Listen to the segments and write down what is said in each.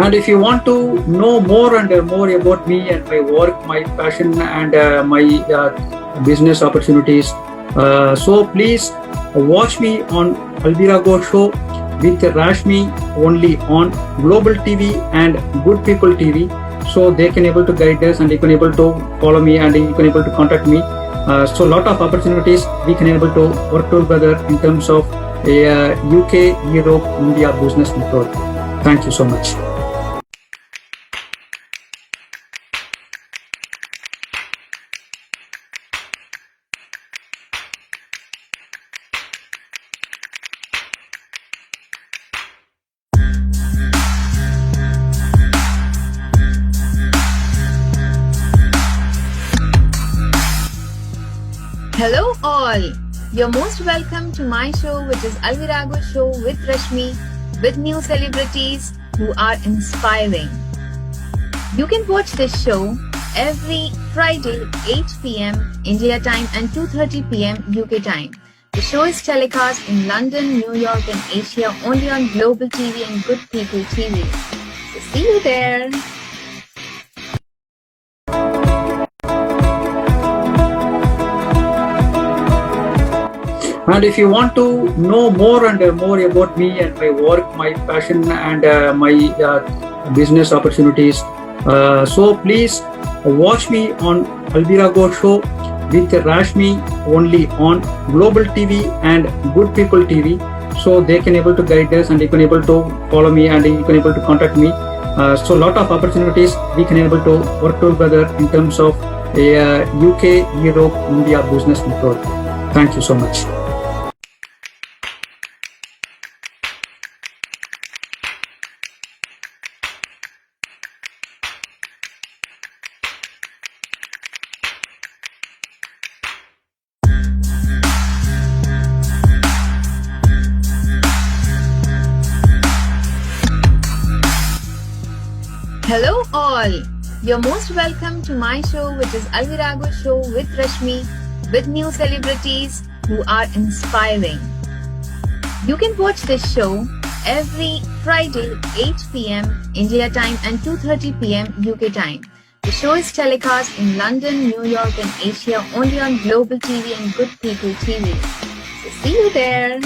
And if you want to know more and more about me and my work, my passion, and my business opportunities, so please watch me on Alvirago Show with Rashmi only on Global TV and Good People TV. So they can able to guide us and you can able to follow me and you can able to contact me. So lot of opportunities we can able to work together in terms of a UK, Europe, India business network. Thank you so much. Hello all! You're most welcome to my show, which is Alvirago Show with Rashmi, with new celebrities who are inspiring. You can watch this show every Friday 8 p.m. India time and 2:30 p.m. UK time. The show is telecast in London, New York and Asia only on Global TV and Good People TV. So see you there! And if you want to know more and more about me and my work, my passion, and my business opportunities, so please watch me on Alvirago Show with Rashmi only on Global TV and Good People TV. So they can able to guide us and you can able to follow me and you can able to contact me. So lot of opportunities we can able to work together in terms of a UK, Europe, India business network. Thank you so much. Hello all! You're most welcome to my show, which is Alvirago Show with Rashmi, with new celebrities who are inspiring. You can watch this show every Friday 8 p.m. India time and 2:30 p.m. UK time. The show is telecast in London, New York and Asia only on Global TV and Good People TV. So see you there!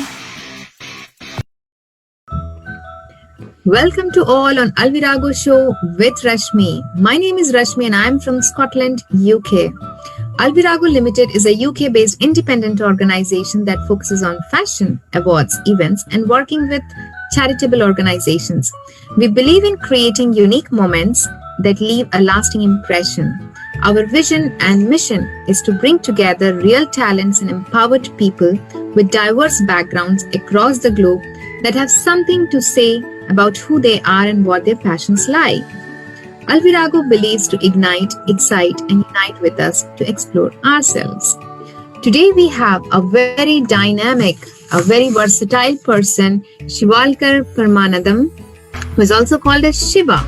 Welcome to all on Alvirago Show with Rashmi. My name is Rashmi and I am from Scotland, UK. Alvirago Limited is a UK-based independent organization that focuses on fashion, awards, events and working with charitable organizations. We believe in creating unique moments that leave a lasting impression. Our vision and mission is to bring together real talents and empowered people with diverse backgrounds across the globe that have something to say about who they are and what their passions lie. Alvirago believes to ignite, excite, and unite with us to explore ourselves. Today we have a very dynamic, a very versatile person, Shivalkar Paramanandam, who is also called as Shiva.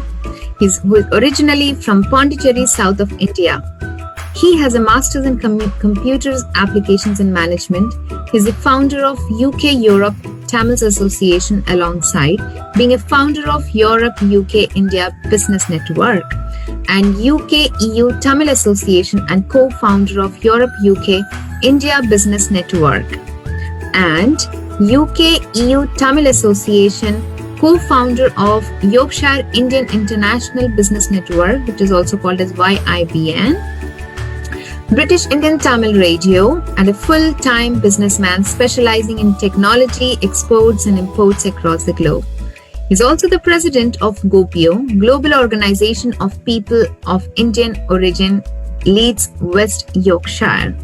Who is originally from Pondicherry, south of India. He has a master's in computers applications and management. He is the founder of UK Europe Tamils Association alongside being a founder of Europe UK India Business Network and UK EU Tamil Association and co-founder of Europe UK India Business Network and UK EU Tamil Association co-founder of Yorkshire Indian International Business Network, which is also called as YIBN, British Indian Tamil Radio, and a full-time businessman specializing in technology, exports and imports across the globe. He's also the president of GOPIO, Global Organization of People of Indian Origin, Leeds, West Yorkshire.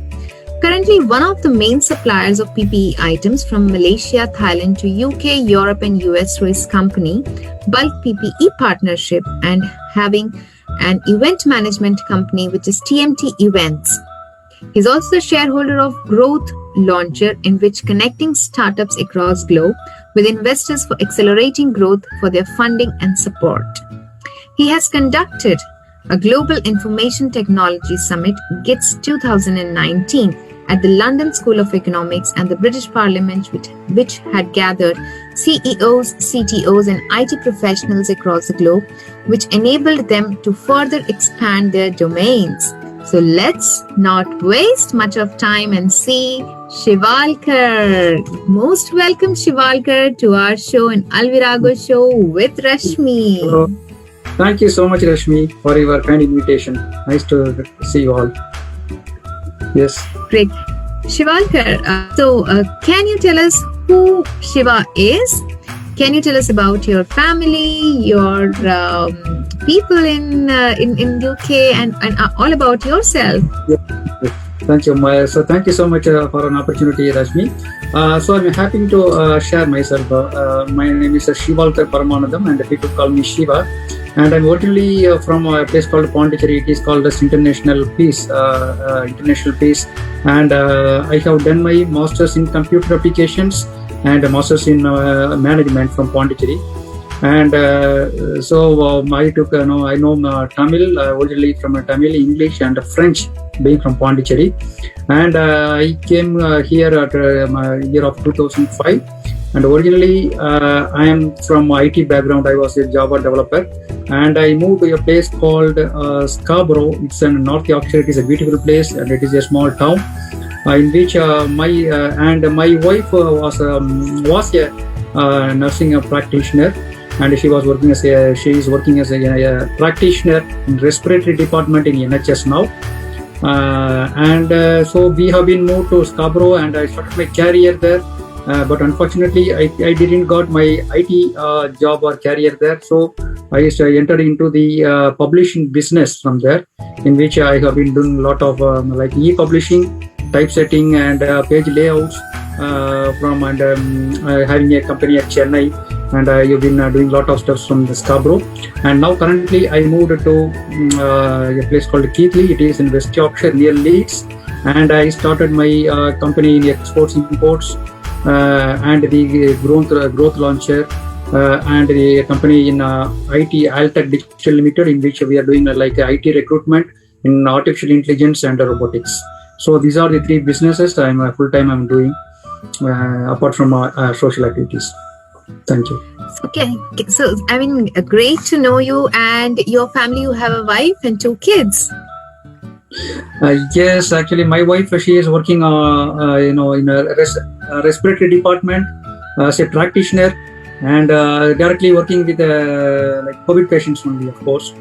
Currently one of the main suppliers of PPE items from Malaysia, Thailand to UK, Europe and US through his company, Bulk PPE Partnership, and having an event management company which is TMT Events. He's also the shareholder of Growth Launcher, in which connecting startups across globe with investors for accelerating growth for their funding and support. He has conducted a Global Information Technology Summit, GITS 2019, at the London School of Economics and the British Parliament, which had gathered CEOs, CTOs, and IT professionals across the globe, which enabled them to further expand their domains. So let's not waste much of time and see Shivalkar. Most welcome, Shivalkar, to our show, an Alvirago show with Rashmi. Hello. Thank you so much, Rashmi, for your kind invitation. Nice to see you all. Yes. Great. Shivalkar, can you tell us who Shiva is? Can you tell us about your family, your people in UK, and all about yourself? Thank you. Thank you so much for an opportunity, Rashmi. So I'm happy to share myself. My name is Shivalkar Paramanandam, and people call me Shiva. And I'm originally from a place called Pondicherry. It is called as International Peace. And I have done my master's in computer applications and a master's in management from Pondicherry. And I took, I know Tamil, originally from Tamil, English, and French, being from Pondicherry. And I came here at year of 2005. And originally, I am from IT background. I was a Java developer, and I moved to a place called Scarborough. It's in North Yorkshire. It is a beautiful place, and it is a small town in which my wife was a nursing practitioner, and she is working as a practitioner in respiratory department in NHS now. So we have been moved to Scarborough, and I started my career there. But unfortunately, I didn't got my IT job or career there. So I entered into the publishing business from there, in which I have been doing a lot of like e-publishing, typesetting, and page layouts having a company at Chennai. And I've been doing a lot of stuff from the Scarborough. And now currently I moved to a place called Keighley. It is in West Yorkshire near Leeds. And I started my company in exports, imports, and the growth launcher, and the company in IT Altec Digital Limited, in which we are doing like IT recruitment in artificial intelligence and robotics. So these are the three businesses I'm full-time I'm doing apart from social activities. Thank you. Okay, so I mean, great to know you and your family. You have a wife and 2 kids. Yes, actually, my wife, she is working, in a respiratory department as a practitioner, and directly working with like COVID patients only, of course.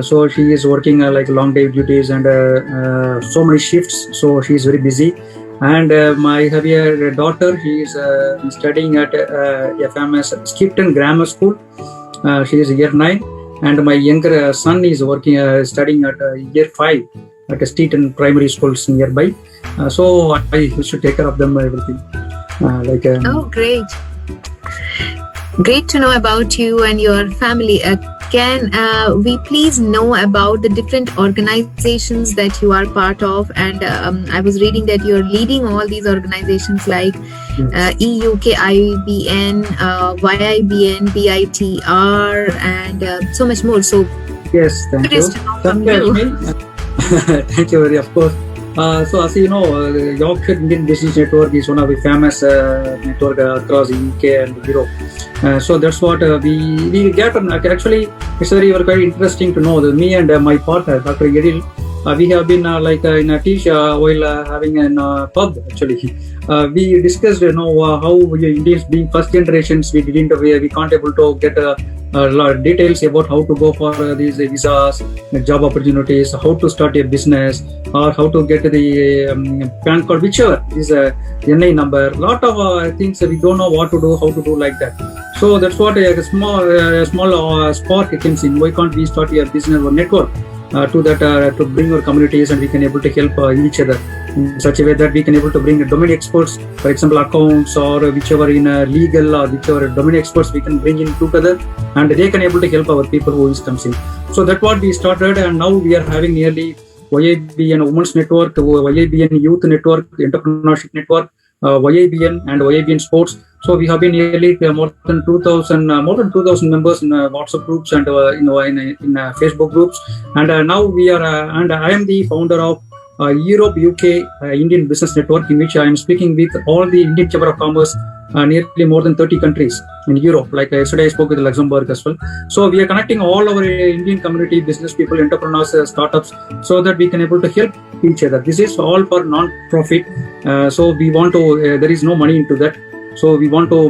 So she is working like long day duties and so many shifts. So she is very busy. And I have a daughter. She is studying at FMS Skipton Grammar School. She is year 9, and my younger son is working studying at year 5 at a Steeton primary schools nearby. So I used to take care of them, everything. Oh, great. Great to know about you and your family. Can we please know about the different organizations that you are part of? And I was reading that you're leading all these organizations like EUK, IBN, YIBN, BITR, and so much more. So yes, thank you. Thank you. Thank you very, of course. So as you know, Yorkshire Indian Business Network is one of the famous network across the UK and Europe. So that's what we get. Actually, it's very interesting to know that me and my partner, Dr. Yedil, we have been in a tea while having a pub. Actually, we discussed how we Indians, being first generations, we can't able to get a lot of details about how to go for these visas, job opportunities, how to start a business, or how to get the PAN card, whichever is a NI number. Lot of things we don't know what to do, how to do like that. So that's what a small spark comes in. Why can't we start a business or network to bring our communities, and we can able to help each other in such a way that we can able to bring domain experts, for example, accounts or whichever in legal or whichever domain experts we can bring in together, and they can able to help our people who is comes in. So that's what we started, and now we are having nearly YIBN Women's Network, YIBN Youth Network, Entrepreneurship Network, YIBN and YIBN Sports. So we have been nearly more than 2,000 members in WhatsApp groups and in Facebook groups. And now we are, and I am the founder of Europe UK Indian Business Network, in which I am speaking with all the Indian Chamber of Commerce nearly more than 30 countries in Europe. Like yesterday, I spoke with Luxembourg as well. So we are connecting all our Indian community, business people, entrepreneurs, startups, so that we can able to help each other. This is all for non-profit. So we want to. There is no money into that. So we want to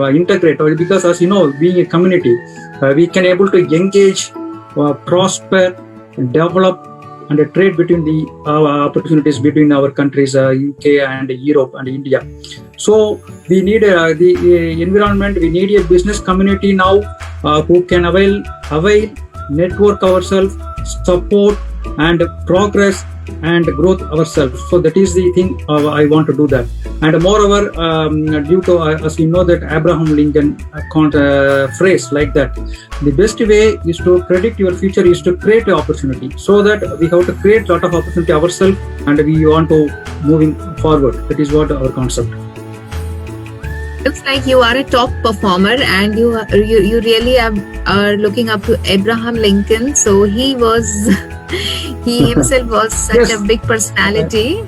integrate, because as you know, being a community, we can able to engage, prosper, develop, and trade between the opportunities between our countries, UK and Europe and India. So we need the environment. We need a business community now who can avail, network ourselves, support and progress and growth ourselves. So that is the thing I want to do that. And moreover, due to as we know that Abraham Lincoln phrase like that, the best way is to predict your future is to create an opportunity. So that we have to create a lot of opportunity ourselves, and we want to moving forward. That is what our concept. Looks like you are a top performer, and you really are looking up to Abraham Lincoln. So he himself was such a big personality.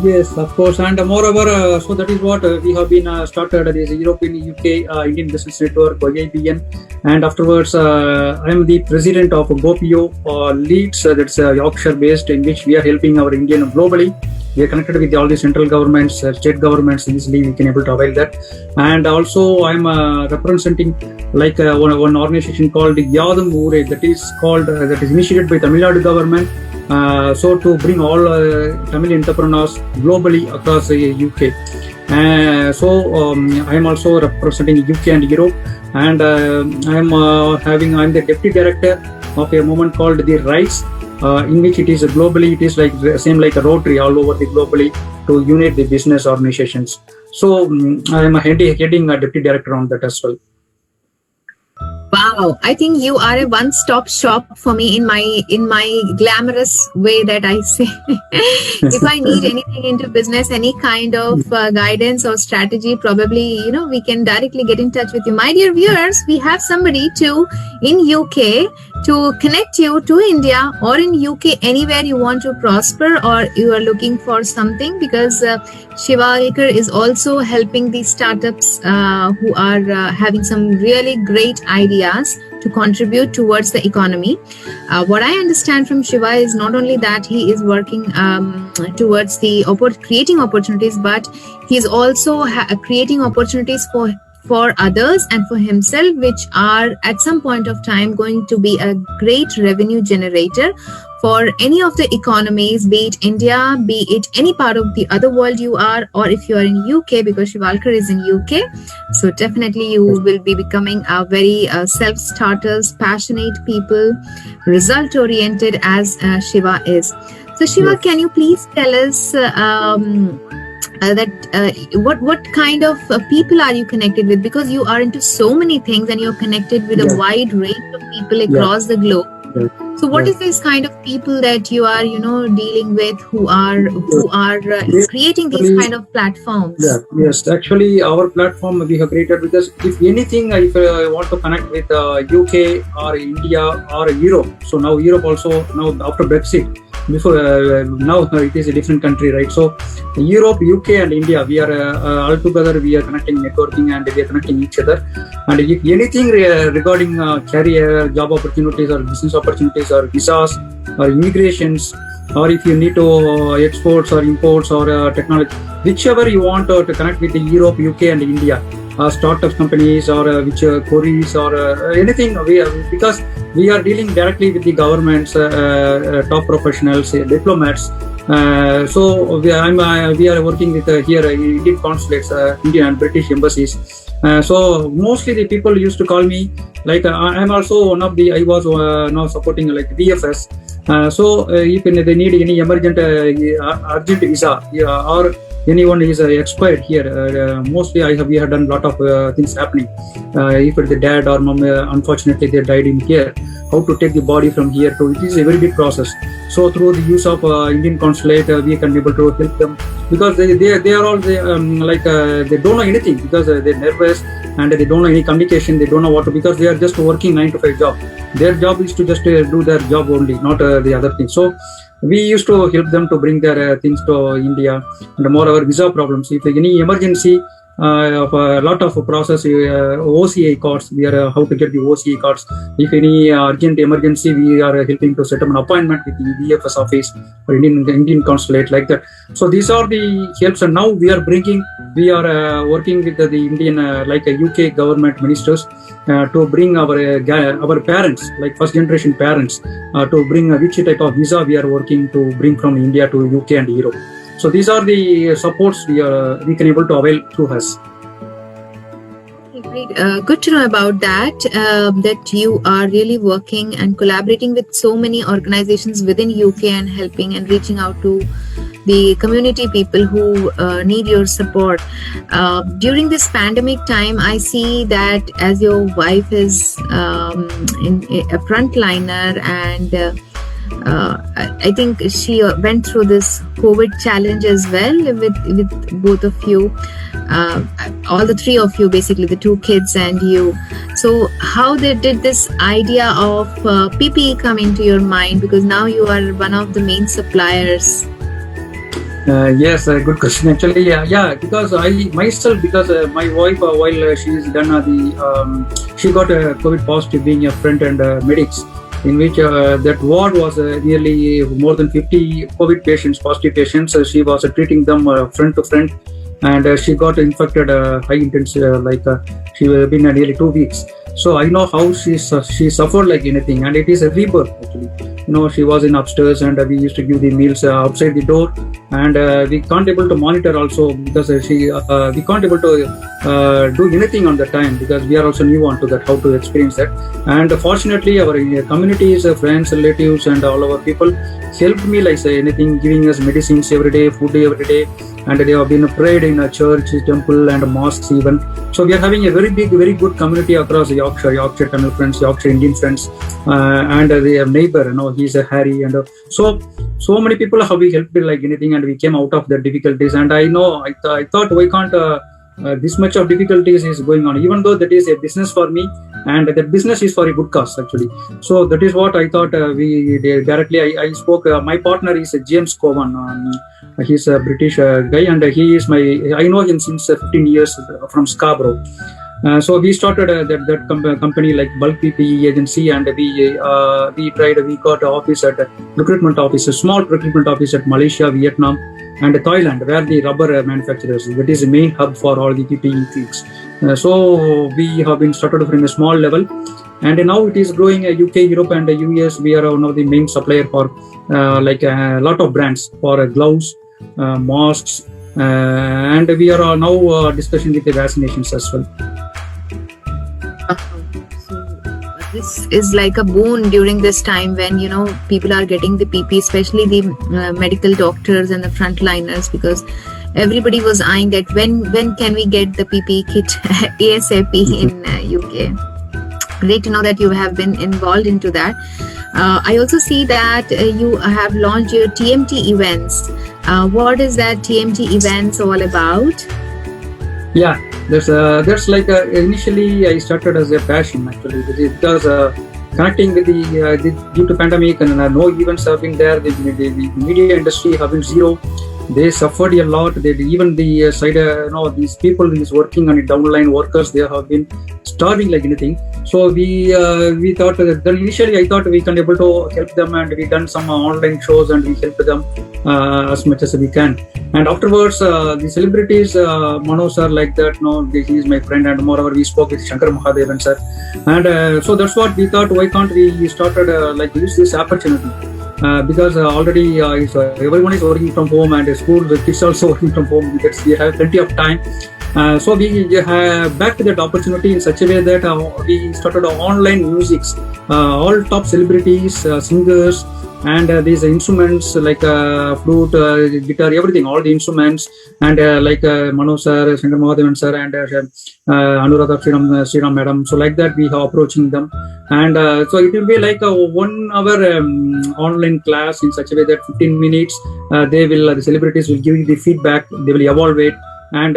Yes, of course, and moreover, so that is what we have been started as a European UK Indian Business Network, IBN, and afterwards I am the president of GoPio Leads, that's Yorkshire based, in which we are helping our Indian globally. We are connected with all the central governments, state governments. Easily we can able to avail that. And also I'm representing like one organization called Yadam Ure, that is initiated by Tamil Nadu government. So to bring all Tamil entrepreneurs globally across the UK. I am also representing UK and Europe, and I'm the deputy director of a movement called the RISE, in which it is globally, it is like same like a Rotary all over the globally to unite the business organizations. So I am heading a deputy director on that as well. Wow, I think you are a one-stop shop for me in my glamorous way that I say. If I need anything into business, any kind of guidance or strategy, probably we can directly get in touch with you. My dear viewers, we have somebody in UK to connect you to India or in UK, anywhere you want to prosper or you are looking for something, because Shivalkar is also helping the startups who are having some really great ideas to contribute towards the economy. What I understand from Shiva is not only that he is working towards the creating opportunities, but he is also creating opportunities for others and for himself, which are at some point of time going to be a great revenue generator for any of the economies, be it India, be it any part of the other world you are, or if you are in UK, because Shivalkar is in UK. So definitely you will be becoming a very self-starters, passionate people, result-oriented as Shiva is. So Shiva, can you please tell us what kind of people are you connected with? Because you are into so many things and you're connected with a wide range of people across the globe. So what is this kind of people that you are dealing with who are creating these kind of platforms? Yes, actually our platform we have created, because if anything, if I want to connect with UK or India or Europe, so now Europe also, now after Brexit, before now it is a different country, right? So Europe, UK and India, we are all together, we are connecting, networking, and we are connecting each other. And if anything regarding career, job opportunities or business opportunities or visas or immigrations, or if you need to exports or imports or technology, whichever you want to connect with the Europe, UK and India, startup companies or which queries or anything, because we are dealing directly with the governments, top professionals, diplomats. So we are working with here Indian consulates, Indian and British embassies. So mostly the people used to call me, like I'm also one of the, I was now supporting like VFS. So if they need any emergent urgent visa or anyone is expired here, mostly we have done a lot of things happening. If the dad or mom unfortunately they died in here, how to take the body from here to, it is a very big process. So through the use of Indian consulate, we can be able to help them, because they are all they don't know anything, because they're nervous and they don't know any communication, they don't know what to, because they are just working 9 to 5 job. Their job is to just do their job only, not the other thing. So we used to help them to bring their things to India. And moreover, visa problems, if any emergency, of a lot of process OCA cards. We are how to get the OCA cards. If any urgent emergency, we are helping to set up an appointment with the VFS office or Indian consulate, like that. So these are the helps, and now we are working with the Indian like UK government ministers to bring our parents, like first generation parents, to bring which type of visa we are working to bring from India to UK and Europe. So these are the supports we can able to avail through us. Great. Good to know about that, that you are really working and collaborating with so many organizations within UK and helping and reaching out to the community people who need your support. During this pandemic time, I see that as your wife is a frontliner, and I think she went through this COVID challenge as well with both of you, all the three of you, basically the two kids and you. So how did this idea of PPE come into your mind? Because now you are one of the main suppliers. Yes, good question. Actually, yeah, because my wife, while she's done she got a COVID positive, being a friend and medics, in which that ward was nearly more than 50 COVID patients, positive patients. She was treating them friend to friend, and she got infected high intensity, she was been nearly 2 weeks. So I know how she suffered like anything, and it is a rebirth actually. She was in upstairs, and we used to give the meals outside the door, and we can't able to monitor also, because we can't able to do anything on the time, because we are also new on to that, how to experience that. And fortunately, our communities, friends, relatives, and all our people helped me, like say anything, giving us medicines every day, food every day, and they have been prayed in a church, temple, and mosques even. So we are having a very big, very good community across Yorkshire Tamil friends, Yorkshire Indian friends, and their neighbor, he's a Harry, and so many people have we helped like anything, and we came out of the difficulties. And I know I thought, why can't this much of difficulties is going on, even though that is a business for me, and that business is for a good cause actually. So that is what I thought. We directly I spoke. My partner is James Cowan. He's a British guy, and he is I know him since 15 years from Scarborough. So we started that company like bulk PPE agency, and we got office at recruitment office, a small recruitment office at Malaysia, Vietnam, and Thailand, where the rubber manufacturers, that is the main hub for all the PPE fields. So we have been started from a small level, and now it is growing. UK, Europe, and US, we are one of the main supplier for like a lot of brands for gloves, masks, and we are now discussing with the vaccinations as well. This is like a boon during this time when people are getting the PP, especially the medical doctors and the frontliners, because everybody was eyeing that when can we get the PP kit ASAP in UK. Great to know that you have been involved into that. I also see that you have launched your TMT events. What is that TMT events all about? Yeah, there's like initially I started as a passion actually, because connecting with the due to pandemic, and no events have been there. The media industry have been zero. They suffered a lot. Even the side, these people who is working on it, downline workers, they have been starving like anything. So we thought that then initially I thought we can able to help them, and we done some online shows, and we helped them as much as we can. And afterwards, the celebrities, Mano sir, like that, he is my friend, and moreover we spoke with Shankar Mahadevan sir, and so that's what we thought. Why can't we started use this opportunity? Because already everyone is working from home, and school, the kids also working from home. We have plenty of time. So we have back to that opportunity in such a way that we started online musics, all top celebrities, singers, and these instruments like flute, guitar, everything, all the instruments, and like Mano sir, Shankar Mahadevan sir, and Anuradha Sriram madam. So like that we are approaching them, and so it will be like a 1 hour online class in such a way that 15 minutes the celebrities will give you the feedback, they will evaluate, and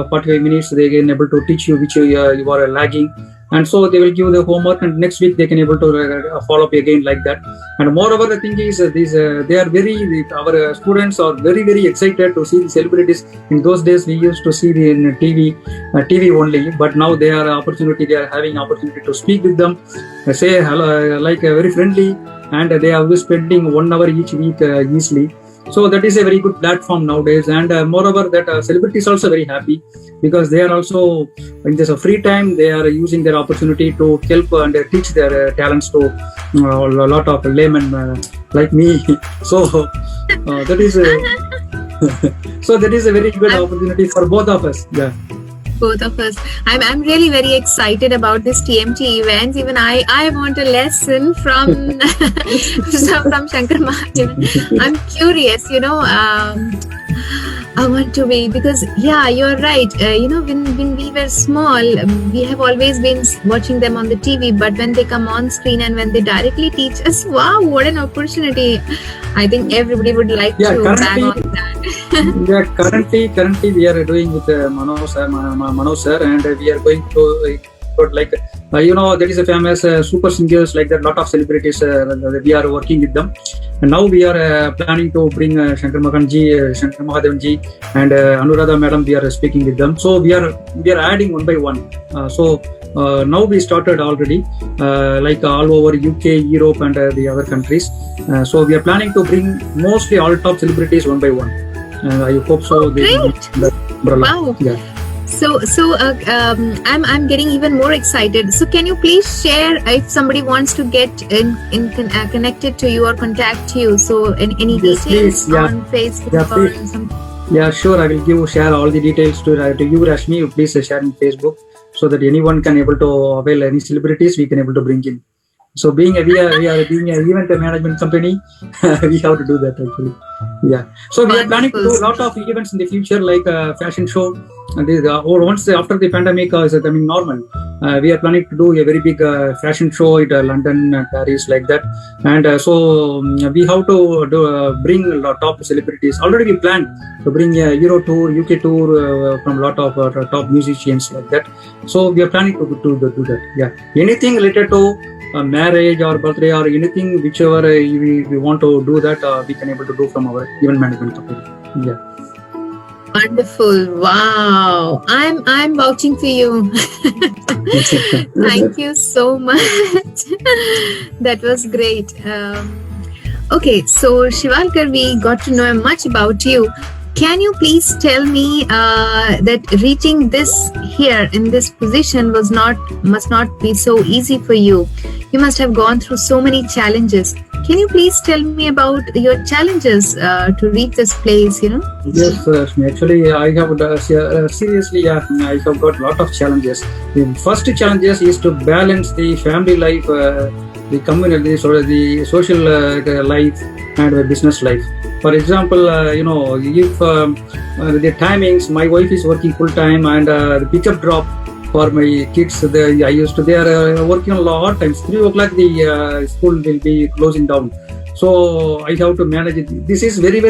45 minutes they can able to teach you which you are lagging, and so they will give the homework, and next week they can able to follow up again like that. And moreover, the thing is they are our students are very excited to see the celebrities. In those days we used to see the in TV only, but now they are having opportunity to speak with them, say hello, like very friendly, and they are spending 1 hour each week easily. So that is a very good platform nowadays, and moreover that celebrities also very happy, because they are also in this free time they are using their opportunity to help and teach their talents to a lot of laymen like me. So that is so that is a very good opportunity for both of us. Yeah. Both of us. I'm really very excited about this TMT events. Even I want a lesson from from Shankar Mahadevan. I'm curious, I want to be, because yeah, you're right. When we were small, we have always been watching them on the TV, but when they come on screen and when they directly teach us, wow, what an opportunity! I think everybody would like to bang on that. Yeah, currently we are doing with Manoj sir, and we are going to like there is a famous super singers like that, lot of celebrities we are working with them, and now we are planning to bring Shankar Mahadevan ji and Anuradha madam. We are speaking with them, so we are adding one by one. Now we started already like all over UK, Europe, and the other countries. So we are planning to bring mostly all top celebrities one by one. I hope so. Great! Wow. Yeah. So I'm getting even more excited. So can you please share if somebody wants to get connected to you or contact you? So any details please, yeah. on Facebook or something? Yeah, sure. I will share all the details to you, Rashmi. Please share in Facebook so that anyone can able to avail any celebrities we can able to bring in. So we are being an event management company, we have to do that actually. Yeah. So we are planning to do a lot of events in the future, like fashion show. Or once after the pandemic is coming normal, we are planning to do a very big fashion show at London, Paris, like that. And so we have to bring top celebrities. Already we planned to bring a Euro tour, UK tour from a lot of top musicians like that. So we are planning to do that. Yeah. Anything related to marriage or birthday or anything, whichever we want to do that, we can able to do from our event management company. Yeah. Wonderful! Wow, I'm vouching for you. Thank you so much. That was great. Okay, so Shivalkar, we got to know much about you. Can you please tell me that reaching this here in this position must not be so easy for you? You must have gone through so many challenges. Can you please tell me about your challenges to reach this place? Yes, actually, I have seriously. I have got a lot of challenges. The first challenges is to balance the family life, the community, the social life, and the business life. For example, if the timings, my wife is working full time, and the pickup drop for my kids, they are working a lot of times. 3 o'clock the school will be closing down. So I have to manage it. This is very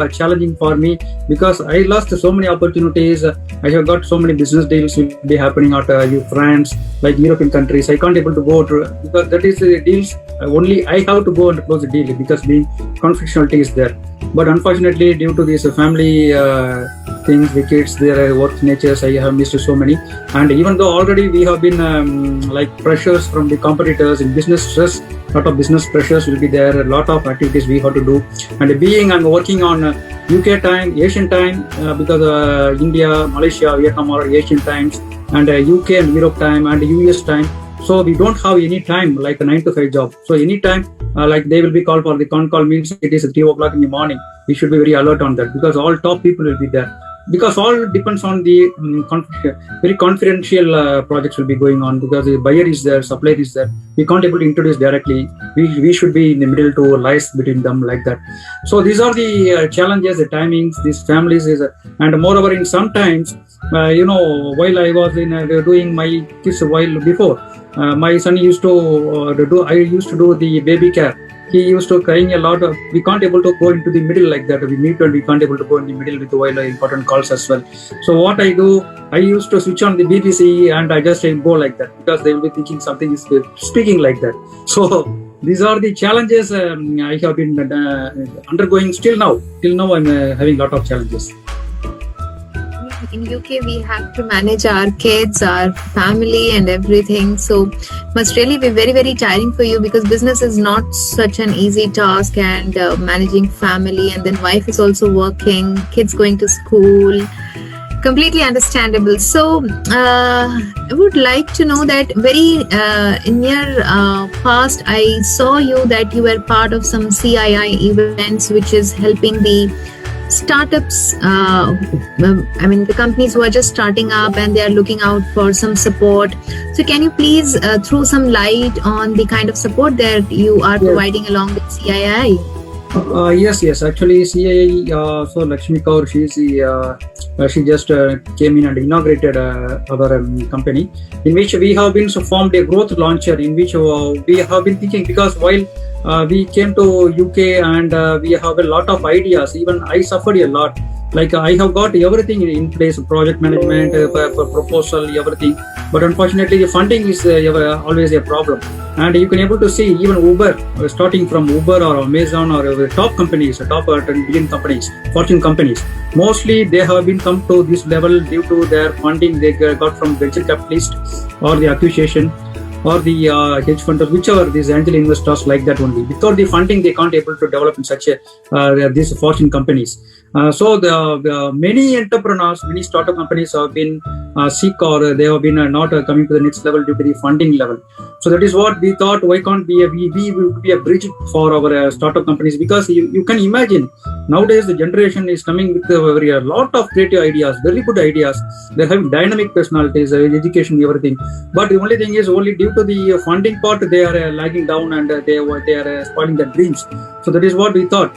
challenging for me, because I lost so many opportunities. I have got so many business deals will be happening at France, like European countries. I can't able to go to, because that is the deals. Only I have to go and close the deal, because the confidentiality is there. But unfortunately, due to this family things, the kids, their work natures, I have missed so many. And even though already we have been like pressures from the competitors in business stress, lot of business pressures will be there, a lot of activities we have to do. And being and working on UK time, Asian time, because India, Malaysia, Vietnam are Asian times, and UK and Europe time and US time. So we don't have any time like a 9 to 5 job. So any time like they will be called for the con call, means it is 3 o'clock in the morning. We should be very alert on that, because all top people will be there. Because all depends on the very confidential projects will be going on, because the buyer is there, supplier is there. We can't able to introduce directly. We should be in the middle to liaise between them like that. So these are the challenges, the timings, these families is, and moreover in sometimes while I was in doing my kids while before, my son used to do. I used to do the baby care he used to crying a lot. We can't able to go into the middle like that. We meet and we can't able to go in the middle with while important calls as well. So what I do, I used to switch on the BBC and I just go like that because they will be thinking something is speaking like that. So these are the challenges I have been undergoing still now. Till now, I'm having a lot of challenges. In UK, we have to manage our kids, our family, and everything. So, must really be very, very tiring for you because business is not such an easy task, and managing family, and then wife is also working, kids going to school. Completely understandable. So, I would like to know that very in your past, I saw you that you were part of some CII events, which is helping the startups. The companies who are just starting up and they are looking out for some support. So, can you please throw some light on the kind of support that you are providing along with CII? Yes. Actually, CII. So Lakshmi Kaur, she just came in and inaugurated our company, in which we have been formed a growth launcher, in which we have been thinking because while we came to UK and we have a lot of ideas. Even I suffered a lot. Like I have got everything in place, project management, proposal, everything. But unfortunately, the funding is always a problem. And you can able to see even Uber, starting from Uber or Amazon or top companies, top 10 billion companies, Fortune companies. Mostly they have been come to this level due to their funding they got from venture capitalists or the acquisition or the hedge funders, whichever these angel investors like that only. Without the funding, they can't able to develop in such these Fortune companies. So the many entrepreneurs, many startup companies have been sick or they have been not coming to the next level due to the funding level. So that is what we thought. Why can't we would be a bridge for our startup companies? Because you can imagine nowadays the generation is coming with a lot of creative ideas, very good ideas. They're having dynamic personalities, education, everything. But the only thing is only due to the funding part they are lagging down and they are spoiling their dreams. So that is what we thought.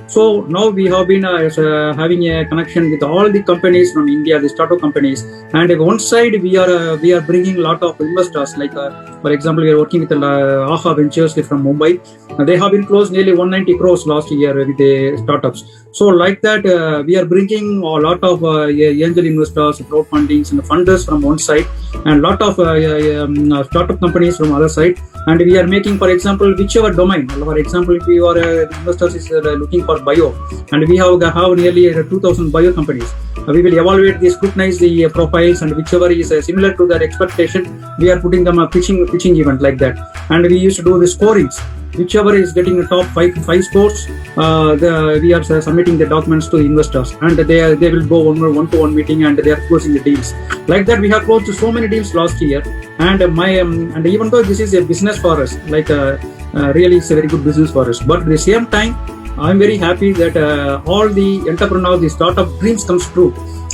So now we have been having a connection with all the companies from India, the startup companies, and on one side we are bringing a lot of investors. Like for example, we are working with AHA Ventures from Mumbai. They have been closed nearly 190 crores last year with the startups. So like that, we are bringing a lot of angel investors, crowdfundings, and funders from one side, and lot of startup companies from other side. And we are making, for example, whichever domain. For example, if your investors is looking for bio, and we have nearly 2,000 bio companies. We will evaluate the scrutinize the profiles, and whichever is similar to their expectation, we are putting them a pitching event like that. And we used to do the scorings. Whichever is getting the top five scores, we are submitting the documents to the investors, and they will go one-to-one meeting, and they are closing the deals. Like that, we have closed so many deals last year. And and even though this is a business for us, like really it's a very good business for us. But at the same time, I'm very happy that all the entrepreneurs, the startup dreams comes true.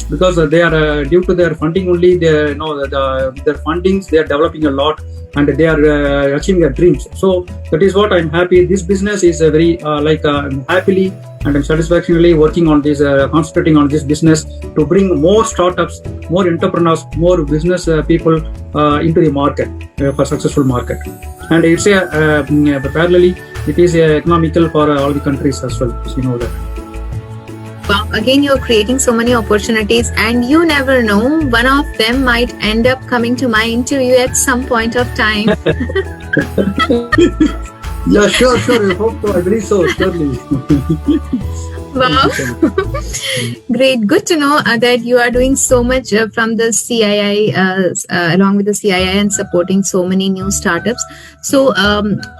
Because they are due to their funding only, their fundings, they are developing a lot and they are achieving their dreams. So that is what I'm happy. This business is very happily and I'm satisfactorily working on this, concentrating on this business to bring more startups, more entrepreneurs, more business people into the market for successful market. And it's parallelly, it is economical for all the countries as well. So you know that. Wow, again, you're creating so many opportunities, and you never know, one of them might end up coming to my interview at some point of time. Yeah, sure. I hope so. I believe so, surely. Wow. Great. Good to know that you are doing so much from the CII, along with the CII, and supporting so many new startups. So,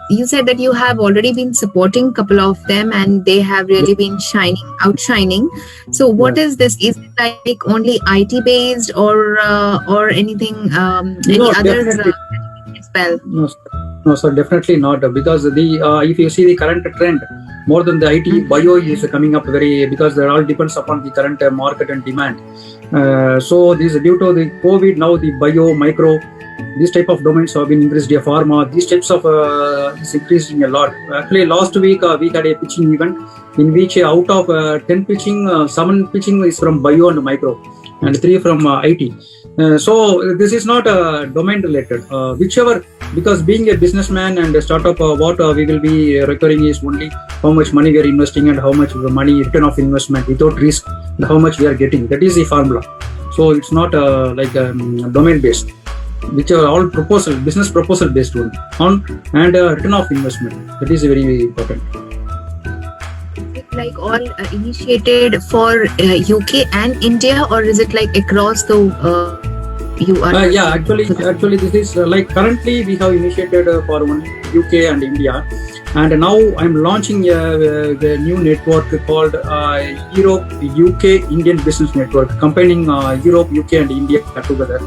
you said that you have already been supporting a couple of them and they have really been outshining. So, what is this? Is it like only IT based or anything, any other as well? No, sir, definitely not. Because if you see the current trend, more than the IT, bio is coming up because they all depends upon the current market and demand. So this due to the COVID, now the bio, micro, these type of domains have been increased. Pharma, these types of is increasing a lot. Actually, last week we had a pitching event in which out of 10 pitching, 7 pitching is from bio and micro, and 3 from IT. So this is not domain related. Whichever, because being a businessman and a startup, what we will be requiring is only how much money we are investing and how much money return of investment without risk, and how much we are getting. That is the formula. So it's not like domain based, which are all business proposal based on and return of investment. That is very, very important. Like all initiated for UK and India, or is it like across the you are? Yeah, actually, this is like currently we have initiated for only UK and India, and now I'm launching the new network called Europe UK Indian Business Network, combining Europe, UK, and India together.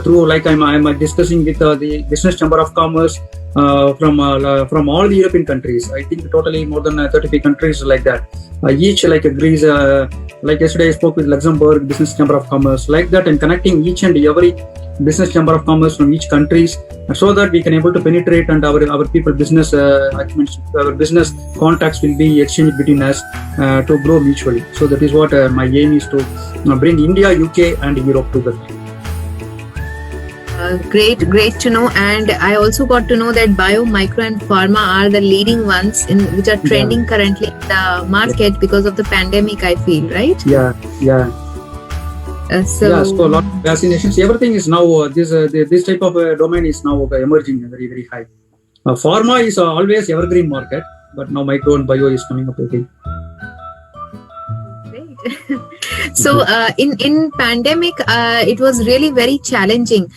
Through like I'm discussing with the Business Chamber of Commerce from all the European countries. I think totally more than 35 countries like that. Each like agrees. Like yesterday I spoke with Luxembourg Business Chamber of Commerce, like that, and connecting each and every Business Chamber of Commerce from each countries, so that we can able to penetrate and our people business our business contacts will be exchanged between us to grow mutually. So that is what my aim is, to bring India, UK, and Europe together. Great to know. And I also got to know that bio, micro, and pharma are the leading ones which are trending currently in the market because of the pandemic, I feel, right? Yeah. So a lot of vaccinations, everything is now this type of domain is now emerging very, very high. Pharma is always evergreen market, but now micro and bio is coming up again. So in pandemic, it was really very challenging.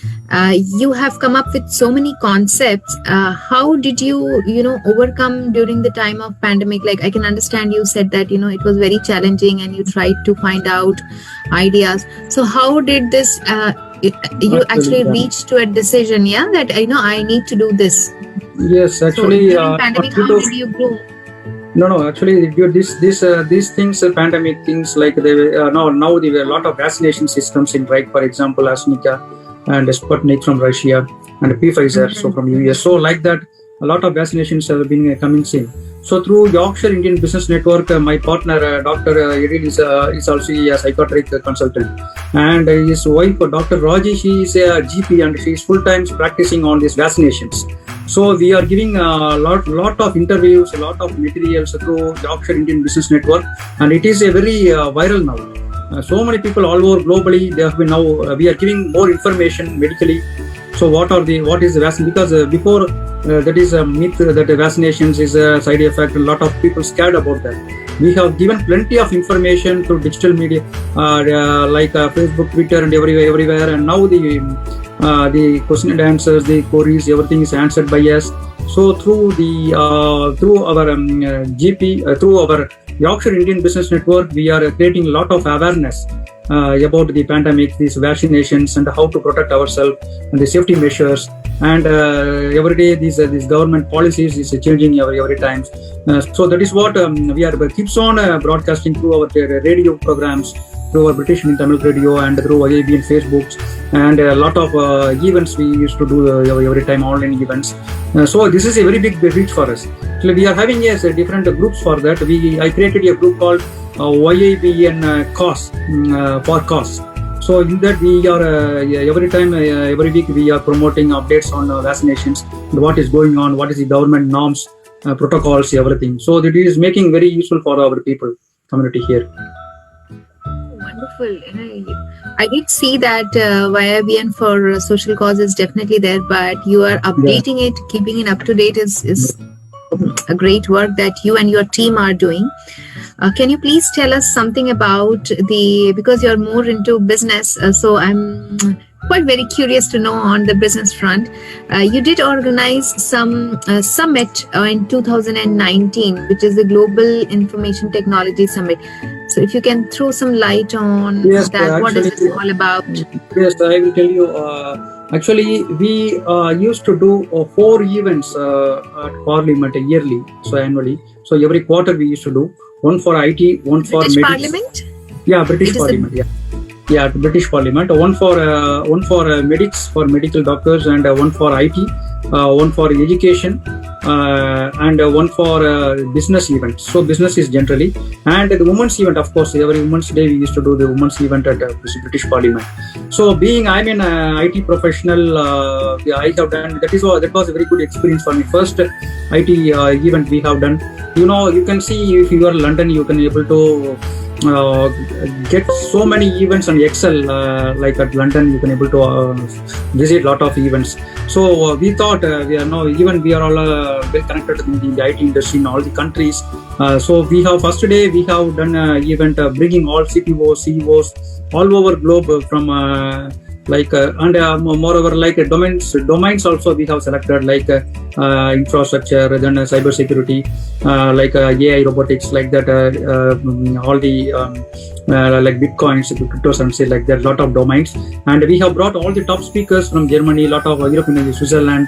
You have come up with so many concepts. How did you overcome during the time of pandemic? Like, I can understand you said that it was very challenging and you tried to find out ideas. So how did this you actually reach to a decision, that I need to do this? Yes, actually, so during pandemic, how did you grow? No, actually, these things, pandemic things, like they now there were a lot of vaccination systems in, right? For example, AstraZeneca and Sputnik from Russia and Pfizer, so from US. So like that, a lot of vaccinations have been coming in. So through Yorkshire Indian Business Network, my partner, Dr. Edil, is also a psychiatric consultant, and his wife, Dr. Raji, she is a GP and she is full-time practicing on these vaccinations. So we are giving a lot of interviews, a lot of materials through Yorkshire Indian Business Network, and it is a very viral now. So many people all over globally, they have been now. We are giving more information medically. So what is the vaccine? Because before that is a myth that vaccinations is a side effect. A lot of people scared about that. We have given plenty of information through digital media, like Facebook, Twitter, and everywhere. And now the question and answers, the queries, everything is answered by us. So through our GP, through our Yorkshire Indian Business Network, we are creating a lot of awareness about the pandemic, these vaccinations, and how to protect ourselves, and the safety measures. And every day these government policies is changing every time. So that is what we are keeps on broadcasting through our radio programs, through our British and Tamil radio, and through IAB and Facebook, and a lot of events we used to do every time, online events. So this is a very big reach for us. So we are having different groups for that. I created a group called YABN cause for cause. So in that we are every week we are promoting updates on vaccinations, what is going on, what is the government norms, protocols, everything. So that is making very useful for our people community here. Wonderful. I did see that YABN for social cause is definitely there, but you are updating it, keeping it up to date is a great work that you and your team are doing. Can you please tell us something about because you're more into business, so I'm quite very curious to know on the business front. You did organize some summit in 2019, which is the Global Information Technology Summit. So if you can throw some light on that, what is it all about? Yes, I will tell you. Actually, we used to do 4 events at Parliament yearly, so annually. So every quarter we used to do one for IT, one for British Parliament. Yeah, British Parliament. Yeah, British Parliament. One for medics, for medical doctors, and one for IT, one for education, and one for business events. So business is generally, and the women's event, of course, every Women's Day we used to do the women's event at British Parliament. So being I'm an IT professional, I have done that was a very good experience for me. First IT event we have done. You can see if you are in London, you can able to get so many events on Excel. Like at London, you can able to visit lot of events. So we thought we are all well connected in the IT industry in all the countries. So we have first day we have done event bringing all CTOs, CEOs all over globe from moreover like domains also we have selected like infrastructure, then cyber security, like AI, robotics, like that, all the like bitcoins, cryptocurrency, like that, lot of domains. And we have brought all the top speakers from Germany, lot of European, Switzerland,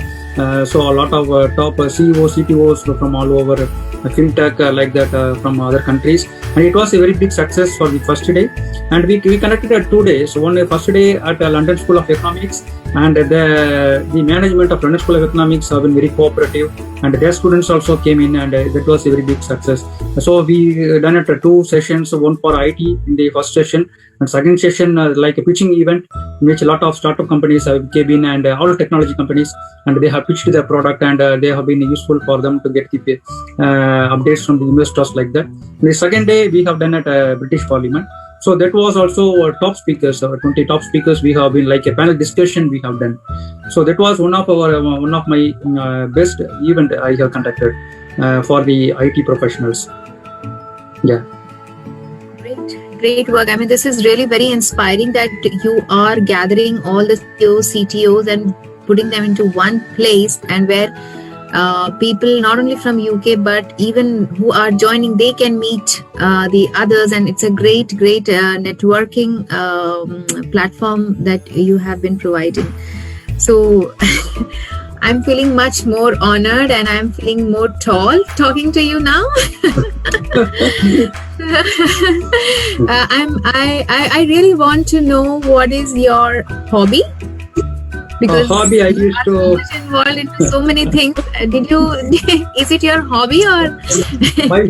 so a lot of top CEOs, CTOs from all over fintech, like that, from other countries. And it was a very big success for the first day. And we connected at 2 days. One first day at London School of Economics, and the management of London School of Economics have been very cooperative, and their students also came in, and that was a very big success. So we done it 2 sessions, one for IT in the first session, and second session like a pitching event in which a lot of startup companies have came in, and all technology companies, and they have pitched their product, and they have been useful for them to get the updates from the investors, like that. In the second day we have done at British Parliament. So that was also top speakers, 20 top speakers. We have been like a panel discussion we have done. So that was one of my best event I have conducted for the IT professionals. Yeah. Great work. I mean, this is really very inspiring that you are gathering all the CTOs and putting them into one place, and where people not only from UK but even who are joining, they can meet the others, and it's a great networking platform that you have been providing. So I'm feeling much more honored, and I'm feeling more tall talking to you now. I really want to know what is your hobby. Because hobby, I used to involved into so many things. Is it your hobby or? my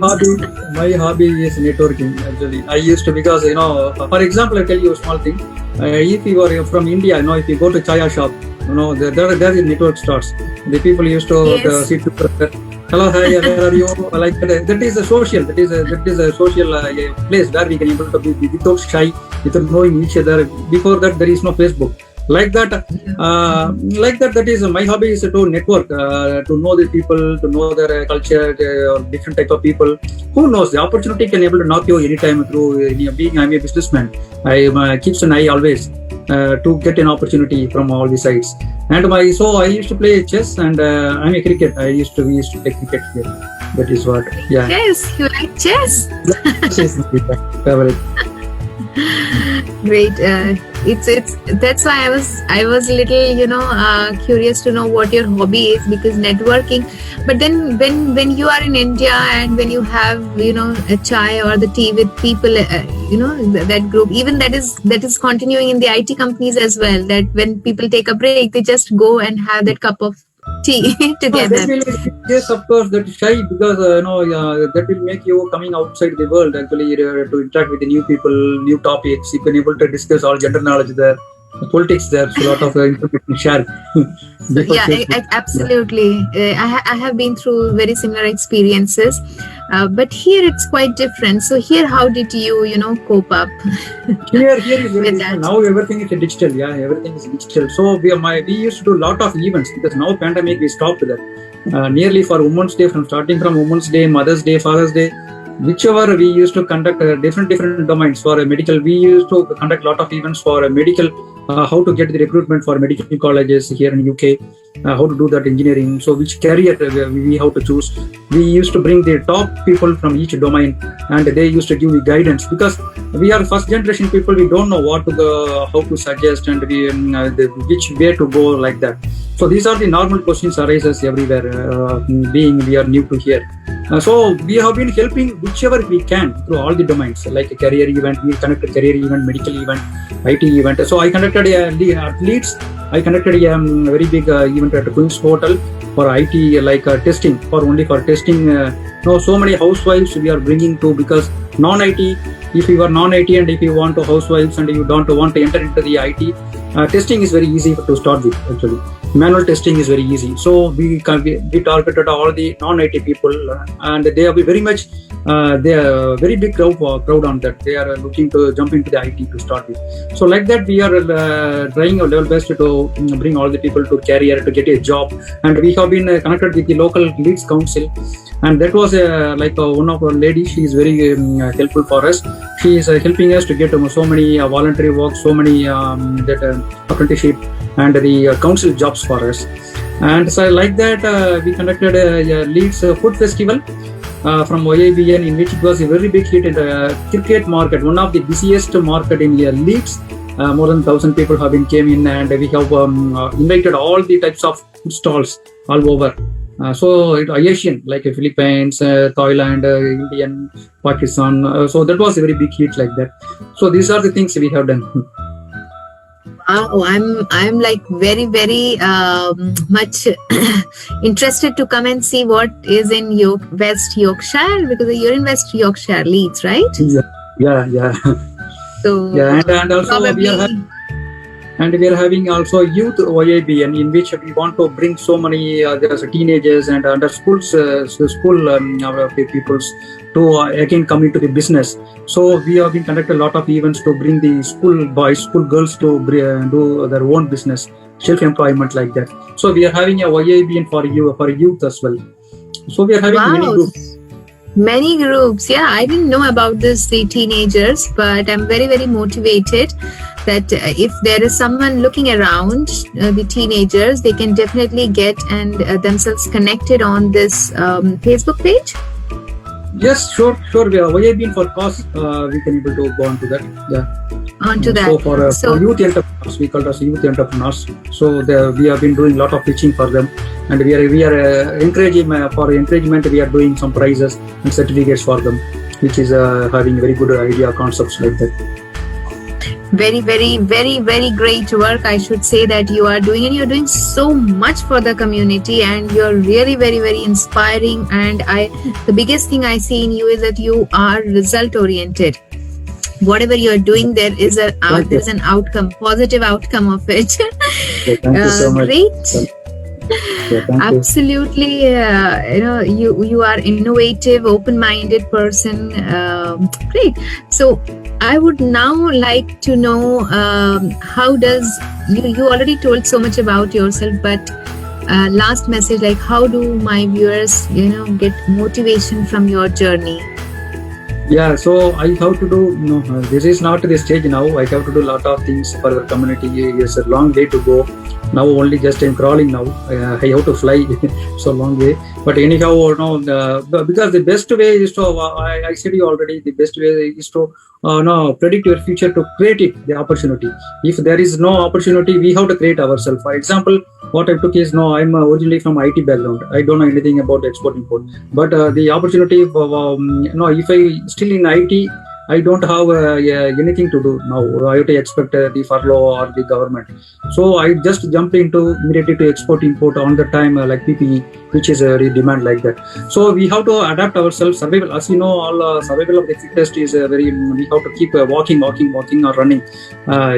hobby is networking. Actually, I used to, because for example, I tell you a small thing. If you are from India, if you go to chaya shop, there the network starts. The people used to sit together. Hello, hi, where are you? Like that is a social. That is a social place where we can able to be without shy, without knowing each other. Before that, there is no Facebook. Like that, that is my hobby, is to network, to know the people, to know their culture, different type of people. Who knows, the opportunity can able to knock you anytime through being I'm a businessman. I keeps an eye always to get an opportunity from all the sides. And so I used to play chess, and I'm a cricket. We used to play cricket here. That is what. Yeah. Yes, you like chess. Chess is my favorite. Great. It's that's why I was a little curious to know what your hobby is, because networking. But then when you are in India and when you have a chai or the tea with people, that group, even that is continuing in the IT companies as well. That when people take a break, they just go and have that cup of tea together. Yes, of course, that is shy, because that will make you coming outside the world, actually, to interact with the new people, new topics. You can able to discuss all gender knowledge there, politics there, so a lot of information shared. Absolutely. I have been through very similar experiences, but here it's quite different. So here, how did you cope up? Here is very different. Now everything is digital. Yeah, everything is digital. So we used to do a lot of events, because now pandemic we stopped that. Nearly for Women's Day, starting from Women's Day, Mother's Day, Father's Day, whichever we used to conduct different domains. For medical, we used to conduct a lot of events for medical, how to get the recruitment for medical colleges here in UK, how to do that engineering, so which career we have to choose. We used to bring the top people from each domain, and they used to give the guidance, because we are first generation people. We don't know what to go, how to suggest, and which way to go, like that. So these are the normal questions arises everywhere, being we are new to here. So we have been helping whichever we can through all the domains, like a career event, we conducted career event, medical event, IT event. So I conducted at Leeds. I conducted a very big event at Queen's Hotel for IT, like testing, only for testing. So many housewives we are bringing to, because non-IT, if you are non-IT and if you want to housewives and you don't want to enter into the IT, testing is very easy to start with. Actually, manual testing is very easy. So we targeted all the non-IT people, and they are very much they are very big crowd on that. They are looking to jump into the IT to start with. So like that, we are trying our level best to bring all the people to career, to get a job, and we have been connected with the local Leeds Council. And that was one of our ladies. She is very helpful for us. She is helping us to get so many voluntary work, so many apprenticeship and the council jobs for us. And so like that, we conducted a Leeds Food Festival from YIBN, in which it was a very big hit in the cricket market, one of the busiest market in Leeds. More than 1,000 people have came in, and we have invited all the types of food stalls all over. So Asian, like Philippines, Thailand, Indian, Pakistan. So that was a very big hit like that. So these are the things we have done. Wow, I'm like very much interested to come and see what is in West Yorkshire, because you're in West Yorkshire, Leeds, right? Yeah. So yeah, and also probably... we are having also youth YIBN, in which we want to bring so many teenagers and under schools, peoples to again come into the business. So we have been conducting a lot of events to bring the school boys, school girls to do their own business, self-employment like that. So we are having a YIBN for youth as well. So we are having many groups. Many groups. Yeah, I didn't know about this, the teenagers, but I'm very motivated that if there is someone looking around the teenagers, they can definitely get and themselves connected on this Facebook page. Yes, sure. We are YIBN for cause. We can able to go on to that. Yeah. Onto that. So for youth entrepreneurs, we call it as youth entrepreneurs. So we have been doing a lot of pitching for them, and we are encouraging for encouragement. We are doing some prizes and certificates for them, which is having very good idea concepts like that. Very great work, I should say, that you are doing, and you're doing so much for the community, and you're really very inspiring. And the biggest thing I see in you is that you are result oriented. Whatever you're doing, there is an outcome, positive outcome of it. Yeah, thank you so much. Great. Yeah, absolutely. You are innovative, open-minded person. Great. So I would now like to know how does you already told so much about yourself, but last message, like how do my viewers get motivation from your journey? Yeah, so I have to do, this is not the stage now. I have to do a lot of things for the community. It's a long way to go. Now only just I'm crawling now. I have to fly so long way. But anyhow, because the best way is to, I said you already, the best way is to predict your future, to create it, the opportunity. If there is no opportunity, we have to create ourselves. For example, what I took is, I'm originally from IT background. I don't know anything about export import. But the opportunity, if I still in IT, I don't have anything to do now. I have to expect the furlough or the government. So I just jumped into immediately to export import on the time like PPE, which is a demand like that. So we have to adapt ourselves. Survival, as you know, all survival of the fittest is we have to keep walking or running.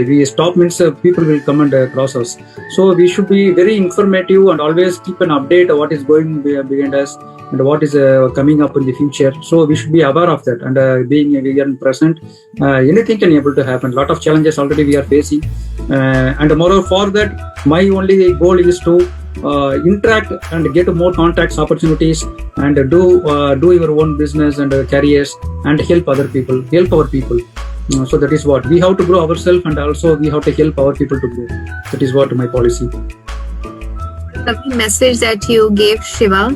We stop means people will come and cross us. So we should be very informative and always keep an update of what is going behind us and what is coming up in the future. So we should be aware of that, and being present, anything can be able to happen. A lot of challenges already we are facing, and moreover for that, my only goal is to interact and get more contacts, opportunities, and do your own business and careers, and help other people, help our people. So that is what we have to grow ourselves, and also we have to help our people to grow. That is what my policy. Lovely message that you gave, Shiva.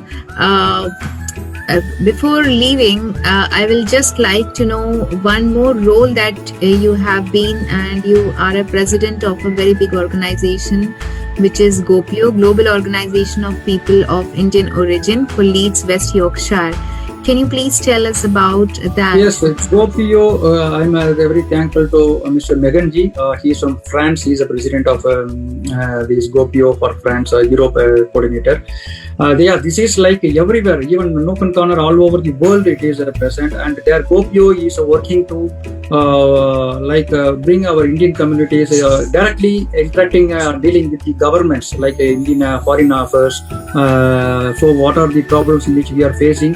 Before leaving, I will just like to know one more role that you have been, and you are a president of a very big organization, which is GOPIO, Global Organization of People of Indian Origin for Leeds, West Yorkshire. Can you please tell us about that? Yes, it's Gopio. I'm very thankful to Mr. Meganji. He's from France. He's the president of this Gopio for France Europe coordinator. This is like everywhere, even nook and corner all over the world. It is present, and their Gopio is working to bring our Indian communities directly interacting, dealing with the governments like Indian foreign affairs. So, what are the problems in which we are facing?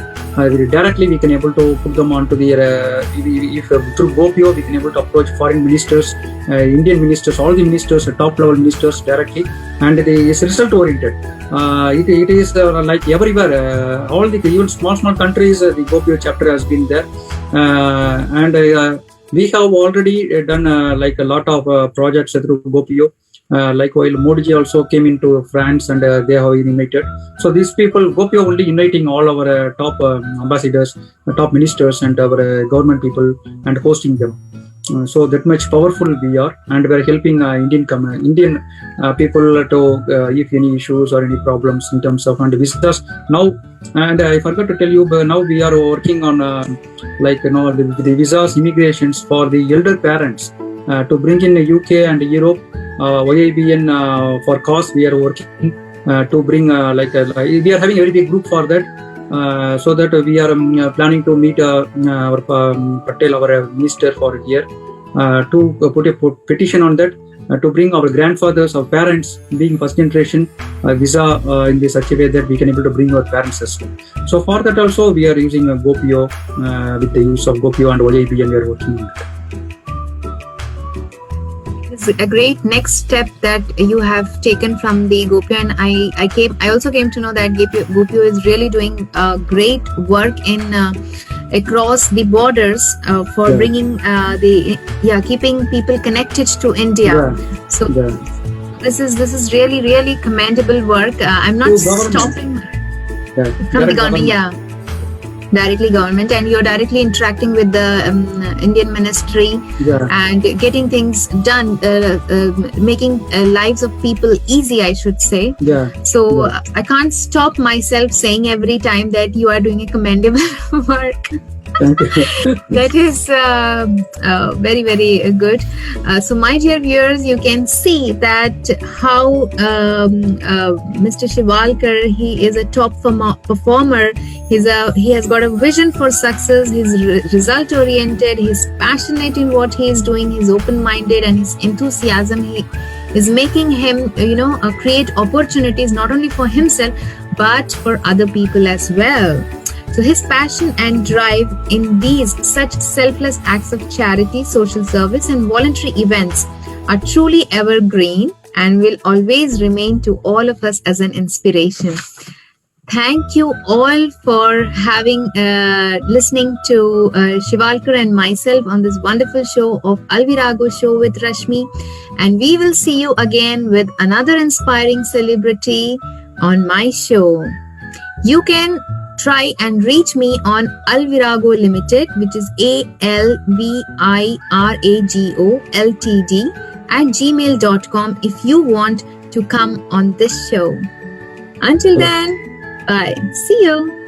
Directly we can able to put them onto the through Gopio we can able to approach foreign ministers, Indian ministers, all the ministers, top level ministers directly, and it is result oriented. It is like everywhere, all the even small countries, the Gopio chapter has been there, and we have already done like a lot of projects through Gopio. Like while Modi ji also came into France and they have invited. So these people, Gopio only inviting all our top ambassadors, top ministers and our government people and hosting them. So that much powerful we are, and we are helping Indian people to if any issues or any problems in terms of and visitors now. And I forgot to tell you, but now we are working on the visas, immigrations for the elder parents to bring in the UK and Europe. YIBN for cause we are working to bring we are having a very big group for that, so that we are planning to meet our Patel, our minister for here, to put a petition on that to bring our grandfathers, our parents being first generation visa in such a way that we can able to bring our parents as well. So for that also we are using Gopio, with the use of Gopio and YIBN we are working on that. A great next step that you have taken from the Gopio, and I also came to know that Gopio is really doing great work in across the borders for bringing keeping people connected to India. So this is really commendable work. I'm not stopping from the government. Directly government, and you're directly interacting with the Indian ministry and getting things done, making lives of people easy, I should say. So I can't stop myself saying every time that you are doing a commendable work. Thank you. That is very good. So my dear viewers, you can see that how Mr. Shivaldkar, he is a top performer. He has got a vision for success. He's result oriented. He's passionate in what he is doing. He's open minded, and his enthusiasm is making him create opportunities not only for himself but for other people as well. So his passion and drive in these such selfless acts of charity, social service and voluntary events are truly evergreen and will always remain to all of us as an inspiration. Thank you all for listening to Shivaldkar and myself on this wonderful show of Alvirago Show with Rashmi. And we will see you again with another inspiring celebrity on my show. You can try and reach me on Alvirago Limited, which is ALVIRAGO LTD @gmail.com if you want to come on this show. Until then, bye. See you.